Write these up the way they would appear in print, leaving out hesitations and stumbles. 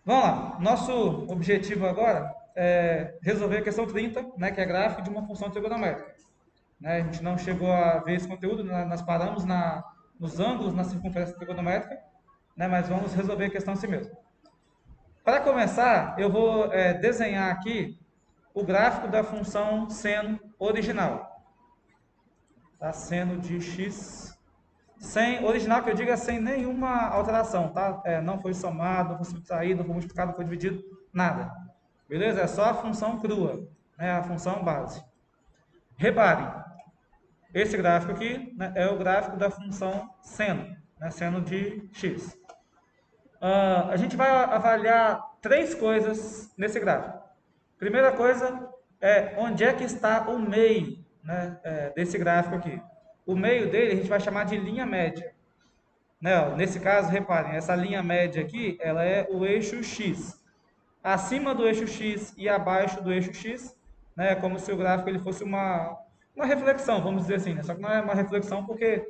Vamos lá. Nosso objetivo agora é resolver a questão 30, né, que é gráfico de uma função trigonométrica. Né? A gente não chegou a ver esse conteúdo, né? Nós paramos nos ângulos na circunferência trigonométrica, né, mas vamos resolver a questão assim mesmo. Para começar, eu vou desenhar aqui o gráfico da função seno original. Tá? Seno de x. Sem, original que eu digo é sem nenhuma alteração, tá? Não foi somado, não foi subtraído, não foi multiplicado, não foi dividido, nada. Beleza? É só a função crua, né? A função base. Reparem, esse gráfico aqui, né, é o gráfico da função seno, né? Seno de x. A gente vai avaliar três coisas nesse gráfico. Primeira coisa é onde é que está o meio, né, desse gráfico aqui. O meio dele a gente vai chamar de linha média. Né, ó, nesse caso, reparem, essa linha média aqui, ela é o eixo x. Acima do eixo x e abaixo do eixo x, né, é como se o gráfico ele fosse uma reflexão, vamos dizer assim. Né? Só que não é uma reflexão porque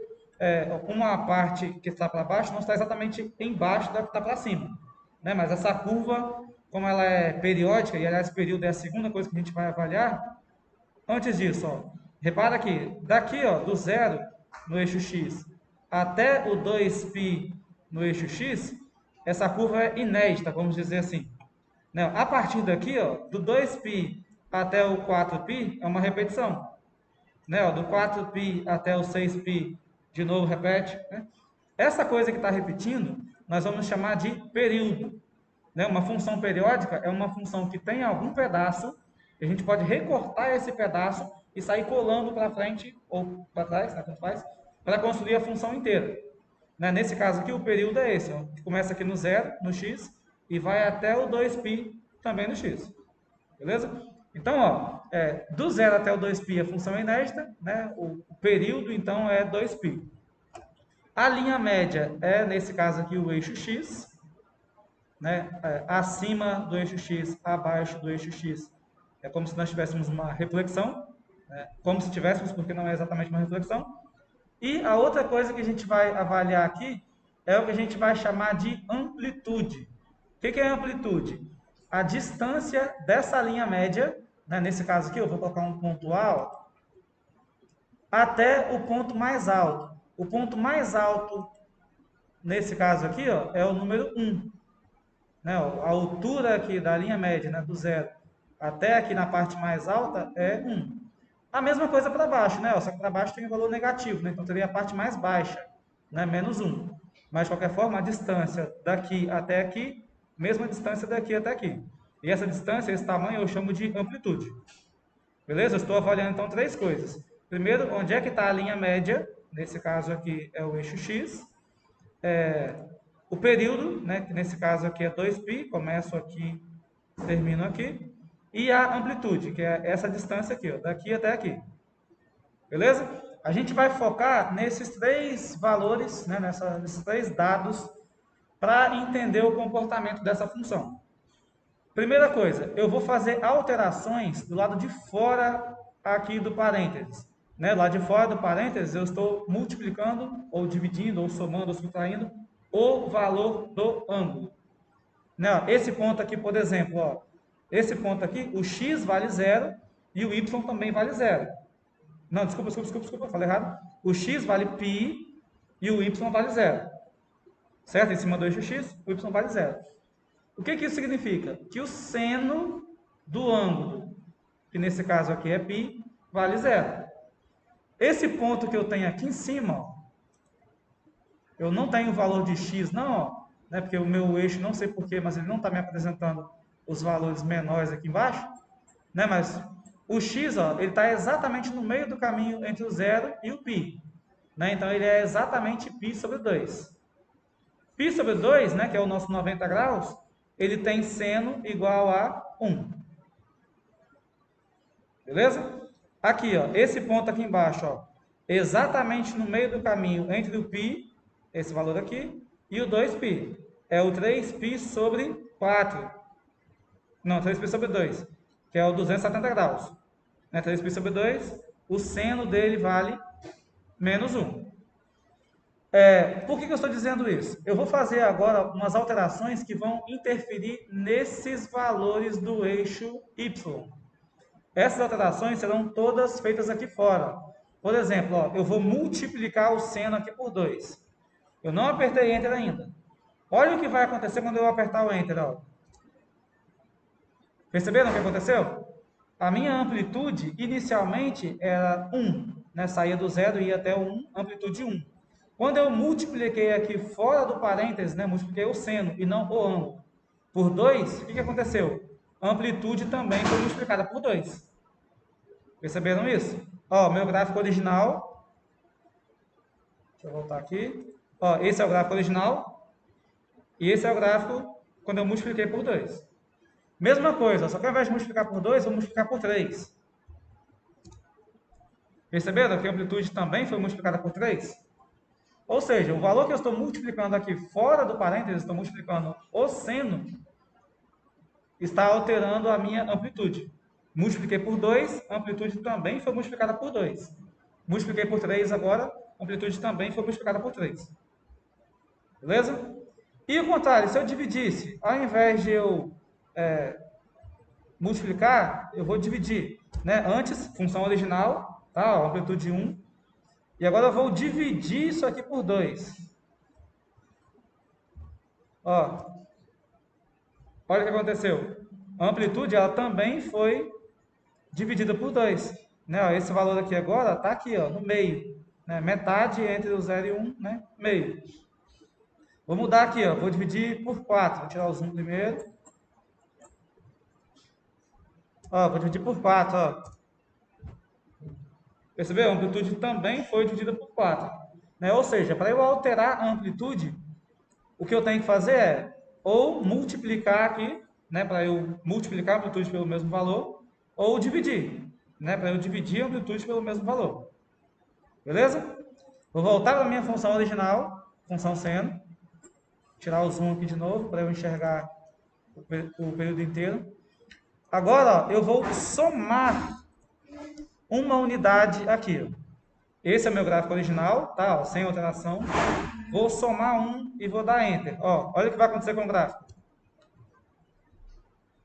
uma parte que está para baixo não está exatamente embaixo da que está para cima. Né? Mas essa curva, como ela é periódica, e aliás, período é a segunda coisa que a gente vai avaliar, antes disso, ó, repara aqui, daqui ó, do zero no eixo x até o 2π no eixo x, essa curva é inédita, vamos dizer assim. Né? A partir daqui, ó, do 2π até o 4π é uma repetição. Né? Ó, do 4π até o 6π, de novo repete. Né? Essa coisa que está repetindo, nós vamos chamar de período. Né? Uma função periódica é uma função que tem algum pedaço, e a gente pode recortar esse pedaço e sair colando para frente ou para trás, né, tanto faz, para construir a função inteira. Né? Nesse caso aqui, o período é esse, ó, que começa aqui no zero, no x, e vai até o 2π também no x. Beleza? Então, ó, do zero até o 2π a função é inédita, né? O período, então, é 2π. A linha média é, nesse caso aqui, o eixo x, né? Acima do eixo x, abaixo do eixo x. É como se nós tivéssemos uma reflexão, né? Como se tivéssemos, porque não é exatamente uma reflexão. E a outra coisa que a gente vai avaliar aqui é o que a gente vai chamar de amplitude. O que é amplitude? A distância dessa linha média, né? Nesse caso aqui, eu vou colocar um ponto A, até o ponto mais alto. O ponto mais alto, nesse caso aqui, ó, é o número 1. Né? A altura aqui da linha média, né, do zero até aqui na parte mais alta é 1. A mesma coisa para baixo, né? Só que para baixo tem um valor negativo, né? Então teria a parte mais baixa, né? Menos 1. Mas de qualquer forma, a distância daqui até aqui, mesma distância daqui até aqui. E essa distância, esse tamanho, eu chamo de amplitude. Beleza? Eu estou avaliando então três coisas. Primeiro, onde é que está a linha média? Nesse caso aqui é o eixo x. O período, né, que nesse caso aqui é 2π, começo aqui, termino aqui, e a amplitude, que é essa distância aqui, ó, daqui até aqui. Beleza? A gente vai focar nesses três valores, né, nesses três dados, para entender o comportamento dessa função. Primeira coisa, eu vou fazer alterações do lado de fora aqui do parênteses. Né? Lá de fora do parênteses, eu estou multiplicando, ou dividindo, ou somando, ou subtraindo o valor do ângulo. Né? Esse ponto aqui, por exemplo, ó, esse ponto aqui, o x vale zero e o y também vale zero. Não, desculpa, falei errado. O x vale π e o y vale zero. Certo? Em cima do eixo x, o y vale zero. O que isso significa? Que o seno do ângulo, que nesse caso aqui é π, vale zero. Esse ponto que eu tenho aqui em cima, ó, eu não tenho o valor de x, não, ó, né, porque o meu eixo, não sei porquê, mas ele não está me apresentando os valores menores aqui embaixo, né, mas o x, ó, ele está exatamente no meio do caminho entre o zero e o π. Né, então, ele é exatamente π sobre 2. Π sobre 2, né, que é o nosso 90 graus, ele tem seno igual a 1. Beleza? Aqui, ó, esse ponto aqui embaixo, ó, exatamente no meio do caminho entre o π, esse valor aqui, e o 2π. É o 3π sobre 4. Não, 3π sobre 2, que é o 270 graus. Né? 3π sobre 2, o seno dele vale menos 1. Por que eu estou dizendo isso? Eu vou fazer agora umas alterações que vão interferir nesses valores do eixo Y. Essas alterações serão todas feitas aqui fora. Por exemplo, ó, eu vou multiplicar o seno aqui por 2. Eu não apertei Enter ainda. Olha o que vai acontecer quando eu apertar o Enter. Ó. Perceberam o que aconteceu? A minha amplitude inicialmente era 1, né? Saía do zero e ia até o 1, amplitude 1. Quando eu multipliquei aqui fora do parênteses, né? Multipliquei o seno e não o ângulo por 2, o que aconteceu? A amplitude também foi multiplicada por 2. Perceberam isso? Ó, meu gráfico original. Deixa eu voltar aqui. Ó, esse é o gráfico original. E esse é o gráfico quando eu multipliquei por 2. Mesma coisa, só que ao invés de multiplicar por 2, eu vou multiplicar por 3. Perceberam que a amplitude também foi multiplicada por 3? Ou seja, o valor que eu estou multiplicando aqui fora do parênteses, estou multiplicando o seno, está alterando a minha amplitude. Multipliquei por 2, a amplitude também foi multiplicada por 2. Multipliquei por 3 agora, a amplitude também foi multiplicada por 3. Beleza? E o contrário, se eu dividisse, ao invés de eu multiplicar, eu vou dividir. Né? Antes, função original, tá? Ó, amplitude 1. E agora eu vou dividir isso aqui por 2. Ó, olha o que aconteceu. A amplitude ela também foi dividida por 2. Né? Ó, esse valor aqui agora está aqui, ó, no meio. Né? Metade entre o 0 e 1, né? Meio. Vou mudar aqui, ó. Vou dividir por 4. Vou tirar o zoom primeiro. Ó, vou dividir por 4, ó. Percebeu? A amplitude também foi dividida por 4. Né? Ou seja, para eu alterar a amplitude, o que eu tenho que fazer é ou multiplicar aqui, né, para eu multiplicar a amplitude pelo mesmo valor, ou dividir, né, para eu dividir a amplitude pelo mesmo valor. Beleza? Vou voltar para a minha função original, função seno, tirar o zoom aqui de novo para eu enxergar o período inteiro. Agora, ó, eu vou somar uma unidade aqui. Esse é meu gráfico original, tá? Ó, sem alteração. Vou somar um e vou dar Enter. Ó, olha o que vai acontecer com o gráfico.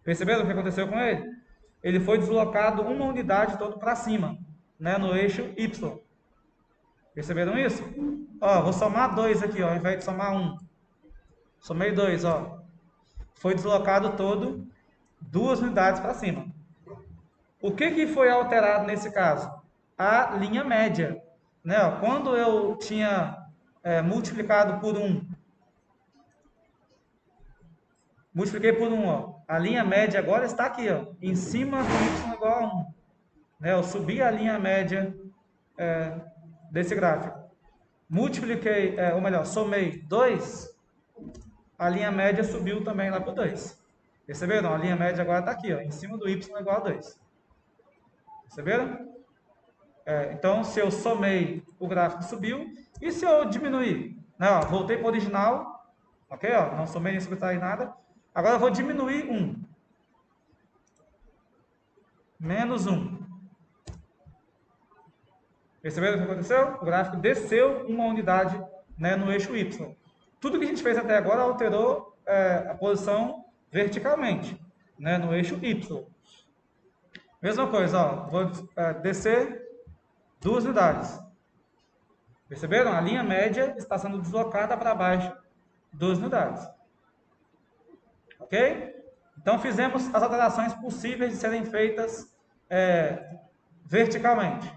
Perceberam o que aconteceu com ele? Ele foi deslocado uma unidade todo para cima, né, no eixo Y. Perceberam isso? Ó, vou somar 2 aqui, ó, ao invés de somar 1. Somei 2, ó. Foi deslocado todo 2 unidades para cima. O que foi alterado nesse caso? A linha média. Né? Ó, quando eu tinha multiplicado por 1, multipliquei por 1, ó, a linha média agora está aqui, ó, em cima do y igual a 1. Né? Eu subi a linha média desse gráfico. Multipliquei, ou melhor, somei 2, a linha média subiu também lá para o 2. Perceberam? A linha média agora está aqui, ó, em cima do y igual a 2. Perceberam? Então, se eu somei, o gráfico subiu. E se eu diminuir? Né, ó, voltei para o original. Ok? Ó, não somei nem subtraí nada. Agora eu vou diminuir 1. Menos 1. Perceberam o que aconteceu? O gráfico desceu uma unidade, né, no eixo Y. Tudo que a gente fez até agora alterou a posição verticalmente, né, no eixo Y. Mesma coisa, ó, vou descer 2 unidades. Perceberam? A linha média está sendo deslocada para baixo 2 unidades. Ok? Então, fizemos as alterações possíveis de serem feitas verticalmente.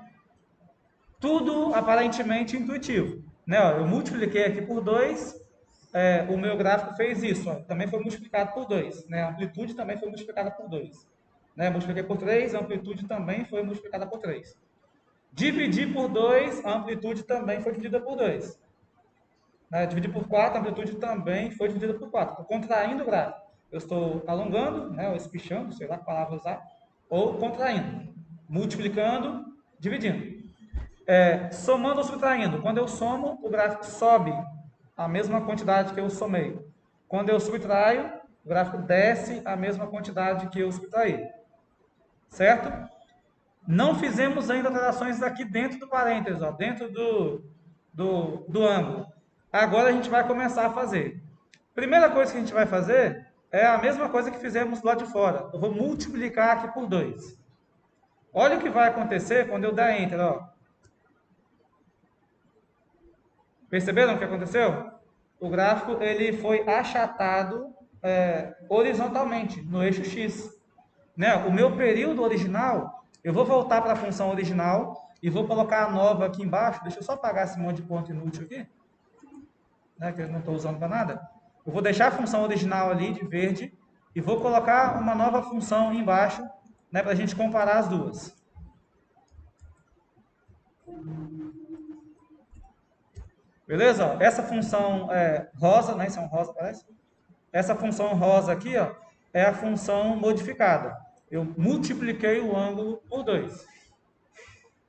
Tudo aparentemente intuitivo. Né? Ó, eu multipliquei aqui por 2, o meu gráfico fez isso. Ó, também foi multiplicado por 2. Né? A amplitude também foi multiplicada por 2. Né? Multipliquei por 3, a amplitude também foi multiplicada por 3. Dividir por 2, a amplitude também foi dividida por 2. Né? Dividir por 4, a amplitude também foi dividida por 4. Estou contraindo o gráfico. Eu estou alongando, né, ou espichando, sei lá que palavra usar, ou contraindo. Multiplicando, dividindo. Somando ou subtraindo. Quando eu somo, o gráfico sobe a mesma quantidade que eu somei. Quando eu subtraio, o gráfico desce a mesma quantidade que eu subtraí. Certo? Não fizemos ainda alterações aqui dentro do parênteses, ó, dentro do ângulo. Agora a gente vai começar a fazer. Primeira coisa que a gente vai fazer é a mesma coisa que fizemos lá de fora. Eu vou multiplicar aqui por 2. Olha o que vai acontecer quando eu der Enter, ó. Perceberam o que aconteceu? O gráfico ele foi achatado horizontalmente, no eixo X. Né? O meu período original, eu vou voltar para a função original e vou colocar a nova aqui embaixo. Deixa eu só apagar esse monte de ponto inútil aqui, né, que eu não estou usando para nada. Eu vou deixar a função original ali de verde e vou colocar uma nova função embaixo, né, para a gente comparar as duas. Beleza? Essa função rosa, né? Isso é um rosa, parece? Essa função rosa aqui, ó, é a função modificada. Eu multipliquei o ângulo por 2.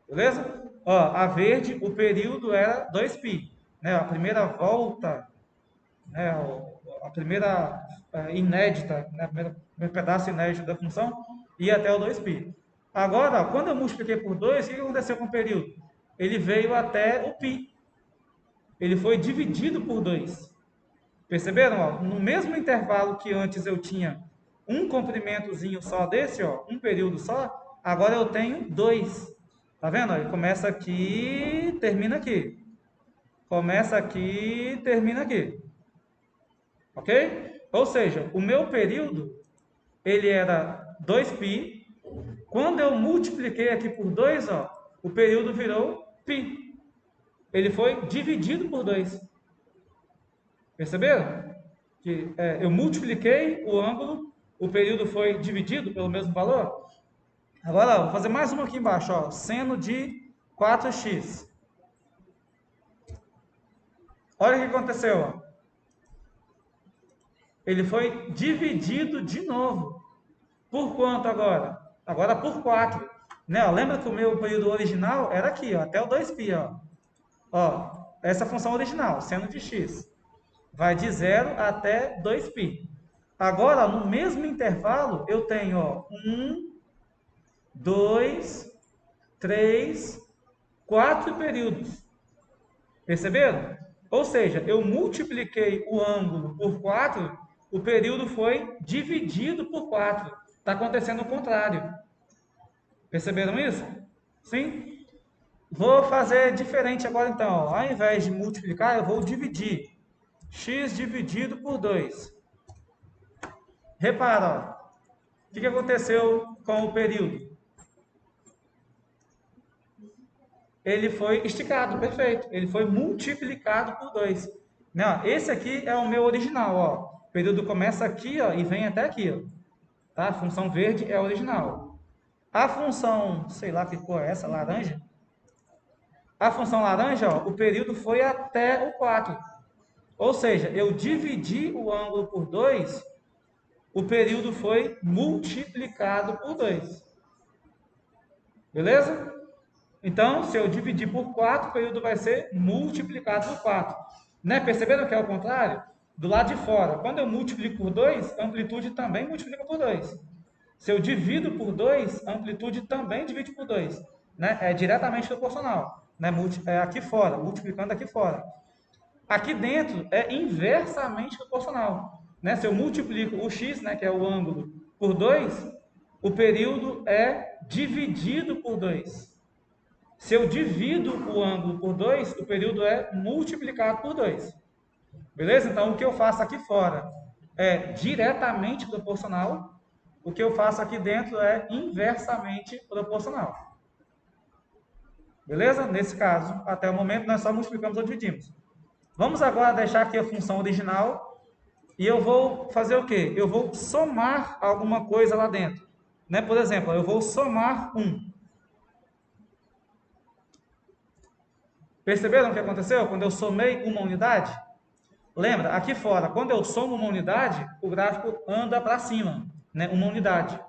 Beleza? Ó, a verde, o período era 2π. Né? A primeira volta, né? A primeira inédita, né? O primeiro pedaço inédito da função, ia até o 2π. Agora, ó, quando eu multipliquei por 2, o que aconteceu com o período? Ele veio até o π. Ele foi dividido por 2. Perceberam? Ó? No mesmo intervalo que antes eu tinha um comprimentozinho só desse, ó, um período só, agora eu tenho 2. Tá vendo? Ele começa aqui, termina aqui. Começa aqui, termina aqui. Ok? Ou seja, o meu período, ele era 2π. Quando eu multipliquei aqui por 2, ó, o período virou π. Ele foi dividido por 2. Perceberam? Que eu multipliquei o ângulo, o período foi dividido pelo mesmo valor. Agora, ó, vou fazer mais uma aqui embaixo, ó, seno de 4x. Olha o que aconteceu, ó. Ele foi dividido de novo. Por quanto agora? Agora por 4. Né? Ó, lembra que o meu período original era aqui, ó, até o 2π. Ó, essa função original, seno de x. Vai de 0 até 2π. Agora, no mesmo intervalo, eu tenho ó, 1, 2, 3, 4 períodos. Perceberam? Ou seja, eu multipliquei o ângulo por 4, o período foi dividido por 4. Está acontecendo o contrário. Perceberam isso? Sim? Vou fazer diferente agora então. Ó. Ao invés de multiplicar, eu vou dividir. X dividido por 2. Repara, ó. O que aconteceu com o período? Ele foi esticado, perfeito. Ele foi multiplicado por 2. Não, esse aqui é o meu original, ó. O período começa aqui, ó, e vem até aqui, ó. Tá? A função verde é a original. A função, sei lá que cor é essa, laranja. A função laranja, ó, o período foi até o 4. Ou seja, eu dividi o ângulo por 2, o período foi multiplicado por 2. Beleza? Então, se eu dividir por 4, o período vai ser multiplicado por 4. Né? Perceberam que é o contrário? Do lado de fora, quando eu multiplico por 2, a amplitude também multiplica por 2. Se eu divido por 2, a amplitude também divide por 2. Né? É diretamente proporcional. Né? Aqui fora, multiplicando aqui fora. Aqui dentro é inversamente proporcional. Né? Se eu multiplico o x, né, que é o ângulo, por 2, o período é dividido por 2. Se eu divido o ângulo por 2, o período é multiplicado por 2. Beleza? Então, o que eu faço aqui fora é diretamente proporcional. O que eu faço aqui dentro é inversamente proporcional. Beleza? Nesse caso, até o momento, nós só multiplicamos ou dividimos. Vamos agora deixar aqui a função original e eu vou fazer o quê? Eu vou somar alguma coisa lá dentro. Né? Por exemplo, eu vou somar 1. Perceberam o que aconteceu quando eu somei uma unidade? Lembra, aqui fora, quando eu somo uma unidade, o gráfico anda para cima, né? Uma unidade.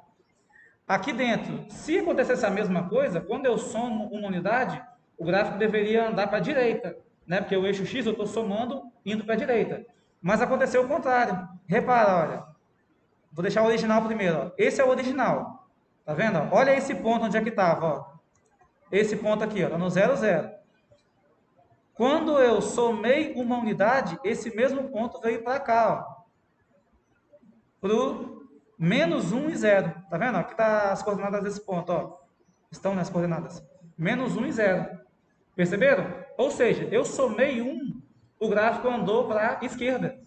Aqui dentro, se acontecesse a mesma coisa, quando eu somo uma unidade, o gráfico deveria andar para a direita, né? Porque o eixo X eu estou somando indo para a direita. Mas aconteceu o contrário. Repara, olha. Vou deixar o original primeiro. Ó. Esse é o original. Tá vendo? Ó? Olha esse ponto onde é que estava. Esse ponto aqui, ó, tá no 0, 0. Quando eu somei uma unidade, esse mesmo ponto veio para cá, ó, para o menos 1 e 0. Tá vendo? Aqui tá as coordenadas desse ponto, ó. Estão nas coordenadas. Menos 1 e 0. Perceberam? Ou seja, eu somei 1, o gráfico andou para a esquerda.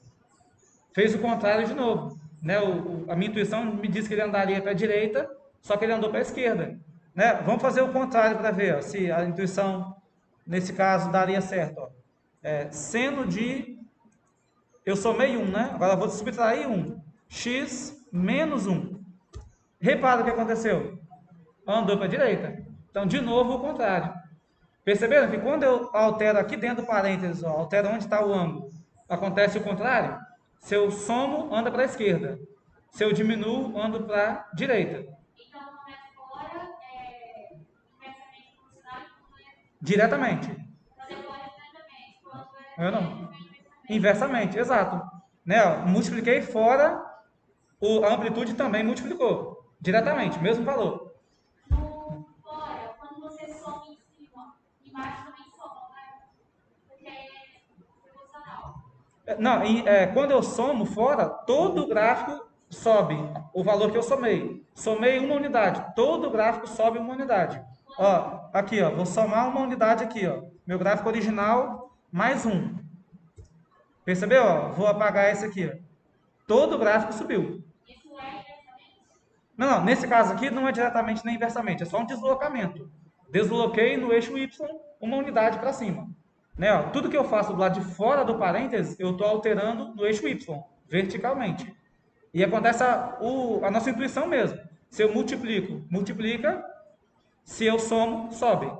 Fez o contrário de novo. Né? A minha intuição me diz que ele andaria para a direita, só que ele andou para a esquerda. Né? Vamos fazer o contrário para ver ó, se a intuição, nesse caso, daria certo. Ó. Seno de... Eu somei 1, né? Agora eu vou subtrair 1. X menos 1. Repara o que aconteceu. Andou para a direita. Então, de novo, o contrário. Perceberam que quando eu altero aqui dentro do parênteses, ó, altero onde está o ângulo, acontece o contrário? Se eu somo, anda para a esquerda. Se eu diminuo, ando para a direita. Então, não é fora, inversamente proporcional, diretamente. Você pode diretamente. Quando eu não. Inversamente, exato. Né, ó, multipliquei fora, a amplitude também multiplicou. Diretamente, mesmo valor. No fora, quando você soma em cima, embaixo também soma, né? Porque é proporcional. Não, quando eu somo fora, todo o gráfico sobe o valor que eu somei. Somei uma unidade, todo o gráfico sobe uma unidade. Ó, aqui, ó, vou somar uma unidade aqui, ó. Meu gráfico original mais 1. Percebeu? Ó, vou apagar esse aqui, ó. Todo o gráfico subiu. Isso é inversamente? Não, nesse caso aqui não é diretamente nem inversamente, é só um deslocamento. Desloquei no eixo Y uma unidade para cima. Né, ó, tudo que eu faço do lado de fora do parênteses, eu estou alterando no eixo Y, verticalmente. E acontece a nossa intuição mesmo. Se eu multiplico, multiplica. Se eu somo, sobe.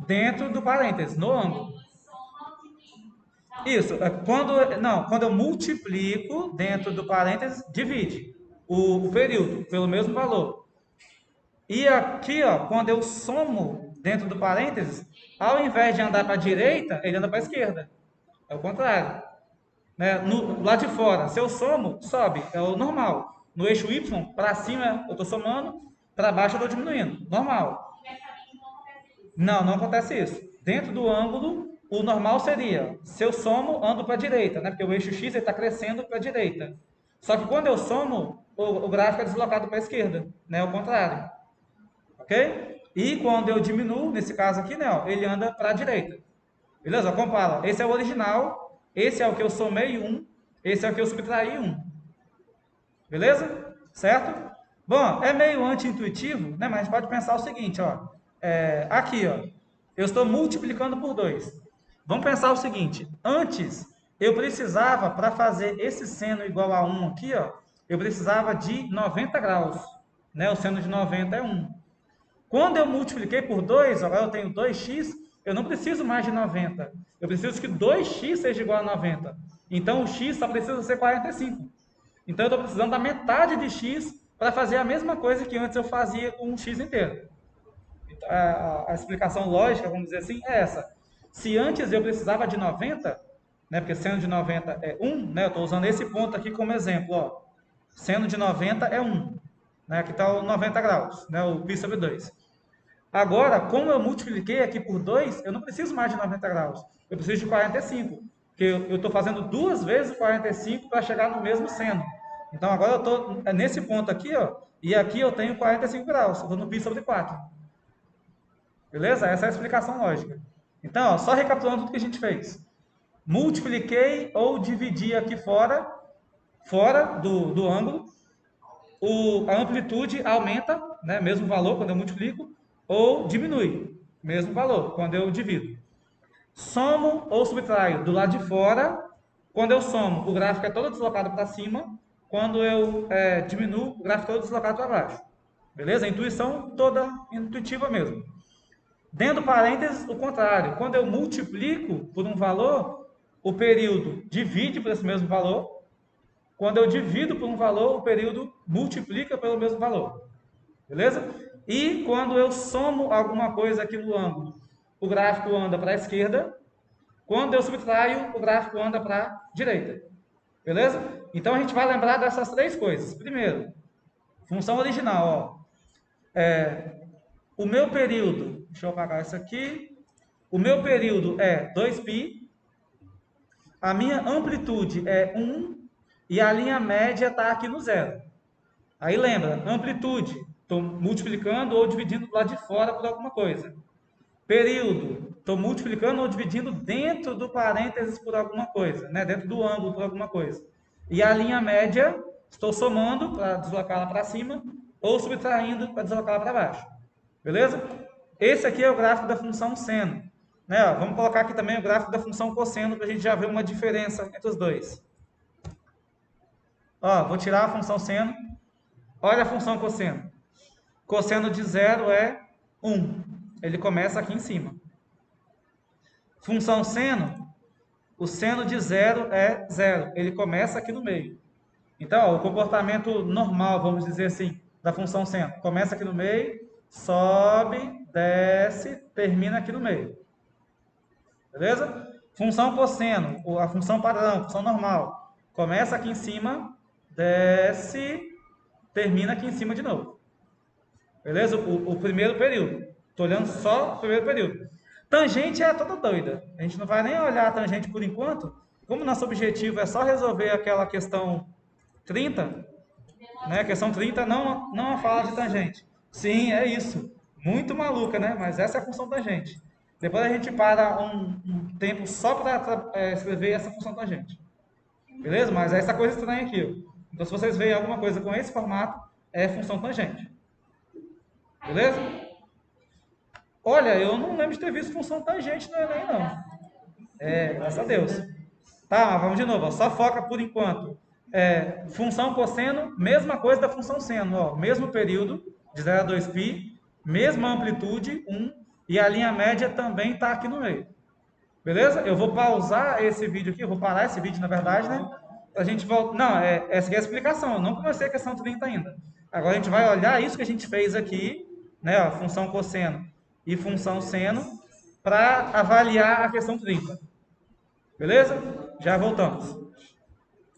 Dentro do parênteses, no ângulo. Isso, quando eu multiplico dentro do parênteses, divide o período pelo mesmo valor. E aqui, ó, quando eu somo dentro do parênteses, ao invés de andar para a direita, ele anda para a esquerda. É o contrário. Né? No lado de fora, se eu somo, sobe, é o normal. No eixo Y, para cima eu estou somando, para baixo eu estou diminuindo, normal. Não, não acontece isso. Dentro do ângulo, o normal seria, se eu somo, ando para a direita, né? Porque o eixo X está crescendo para a direita. Só que quando eu somo, o gráfico é deslocado para a esquerda, né? O contrário. Ok? E quando eu diminuo, nesse caso aqui, né? Ó, ele anda para a direita. Beleza? Compara. Esse é o original, esse é o que eu somei 1, esse é o que eu subtraí 1. Beleza? Certo? Bom, é meio anti-intuitivo, né? Mas a gente pode pensar o seguinte, ó. Aqui, ó. Eu estou multiplicando por 2. Vamos pensar o seguinte. Antes, eu precisava, para fazer esse seno igual a 1 aqui, ó, eu precisava de 90 graus. Né? O seno de 90 é 1. Quando eu multipliquei por 2, agora eu tenho 2x, eu não preciso mais de 90. Eu preciso que 2x seja igual a 90. Então, o x só precisa ser 45. Então, eu estou precisando da metade de x para fazer a mesma coisa que antes eu fazia com um x inteiro. A explicação lógica, vamos dizer assim, é essa. Se antes eu precisava de 90, né, porque seno de 90 é 1, né, eu estou usando esse ponto aqui como exemplo. Ó. Seno de 90 é 1. Né, aqui está o 90 graus, né, o π sobre 2. Agora, como eu multipliquei aqui por 2, eu não preciso mais de 90 graus. Eu preciso de 45. Porque eu estou fazendo 2 vezes 45 para chegar no mesmo seno. Então, agora eu estou nesse ponto aqui, ó, e aqui eu tenho 45 graus. Eu estou no π sobre 4. Beleza? Essa é a explicação lógica. Então, ó, só recapitulando tudo que a gente fez. Multipliquei ou dividi aqui fora do ângulo. A amplitude aumenta, né, mesmo valor quando eu multiplico, ou diminui, mesmo valor, quando eu divido. Somo ou subtraio do lado de fora. Quando eu somo, o gráfico é todo deslocado para cima. Quando eu diminuo, o gráfico é todo deslocado para baixo. Beleza? A intuição toda intuitiva mesmo. Dentro do parênteses, o contrário. Quando eu multiplico por um valor, o período divide por esse mesmo valor. Quando eu divido por um valor, o período multiplica pelo mesmo valor. Beleza? E quando eu somo alguma coisa aqui no ângulo, o gráfico anda para a esquerda. Quando eu subtraio, o gráfico anda para a direita. Beleza? Então a gente vai lembrar dessas três coisas. Primeiro, função original. Ó. O meu período, deixa eu apagar isso aqui. O meu período é 2π, a minha amplitude é 1 e a linha média está aqui no zero. Aí lembra, amplitude, estou multiplicando ou dividindo do lado de fora por alguma coisa. Período, estou multiplicando ou dividindo dentro do parênteses por alguma coisa, né? Dentro do ângulo por alguma coisa. E a linha média, estou somando para deslocá-la para cima ou subtraindo para deslocá-la para baixo. Beleza? Esse aqui é o gráfico da função seno. Né? Ó, vamos colocar aqui também o gráfico da função cosseno para a gente já ver uma diferença entre os dois. Ó, vou tirar a função seno. Olha a função cosseno. Cosseno de 0 é 1. Ele começa aqui em cima. Função seno, o seno de 0 é 0. Ele começa aqui no meio. Então, ó, o comportamento normal, vamos dizer assim, da função seno. Começa aqui no meio, sobe, desce, termina aqui no meio. Beleza? Função cosseno, a função padrão, função normal. Começa aqui em cima, desce, termina aqui em cima de novo. Beleza? O primeiro período. Estou olhando só o primeiro período. Tangente é toda doida. A gente não vai nem olhar a tangente por enquanto. Como nosso objetivo é só resolver aquela questão 30, né? A questão 30 não fala de tangente. Sim, é isso. Muito maluca, né? Mas essa é a função tangente. Depois a gente para um tempo só para escrever essa função tangente. Beleza? Mas é essa coisa estranha aqui. Ó. Então, se vocês veem alguma coisa com esse formato, é função tangente. Beleza? Olha, eu não lembro de ter visto função tangente no Enem, não. Graças a Deus. Tá, mas vamos de novo. Ó. Só foca por enquanto. Função cosseno, mesma coisa da função seno. Ó. Mesmo período, de 0 a 2π, mesma amplitude, 1, e a linha média também está aqui no meio. Beleza? Eu vou pausar esse vídeo aqui, eu vou parar esse vídeo, na verdade, né? A gente volta. Não, essa aqui é a explicação. Eu não comecei a questão 30 ainda. Agora a gente vai olhar isso que a gente fez aqui, né? Ó, função cosseno e função seno, para avaliar a questão 30. Beleza? Já voltamos.